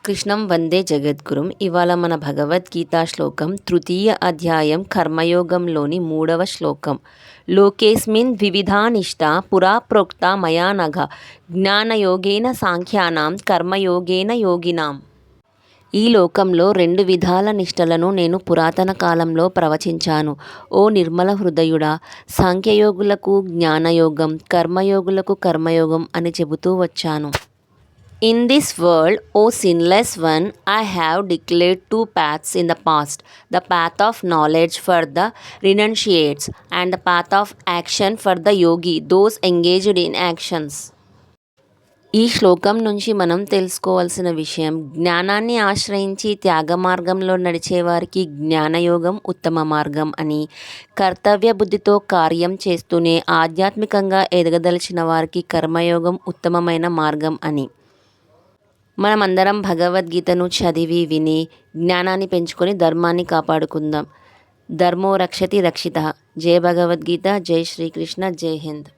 కృష్ణం వందే జగద్గురుం. ఇవాళ మన భగవద్గీత శ్లోకం తృతీయ అధ్యాయం కర్మయోగంలోని 3వ శ్లోకం. లోకేస్మిన్ వివిధా నిష్ఠా పురా ప్రోక్త మయా నఘ జ్ఞానయోగేన సాంఖ్యానాం కర్మయోగేన యోగినాం. ఈ లోకంలో 2 విధాల నిష్టలను నేను పురాతన కాలంలో ప్రవచించాను. ఓ నిర్మల హృదయుడా, సాంఖ్యయోగులకు జ్ఞానయోగం, కర్మయోగులకు కర్మయోగం అని చెబుతూ వచ్చాను. In this world, O sinless one, I have declared 2 paths in the past, the path of knowledge for the renunciates and the path of action for the yogi, those engaged in actions. ఈ శ్లోకం నుంచి మనం తెలుసుకోవాల్సిన విషయం, జ్ఞానాన్ని ఆశ్రయించి త్యాగ మార్గంలో నడిచేవారికి జ్ఞానయోగం ఉత్తమ మార్గం అని, కర్తవ్య బుద్ధితో కార్యం చేస్తూనే ఆధ్యాత్మికంగా ఎదగదలిచిన వారికి కర్మయోగం ఉత్తమమైన మార్గం అని. మనమందరం భగవద్గీతను చదివి విని జ్ఞానాన్ని పెంచుకొని ధర్మాన్ని కాపాడుకుందాం. ధర్మో రక్షతి రక్షితః. జై భగవద్గీత. జై శ్రీకృష్ణ. జై హింద్.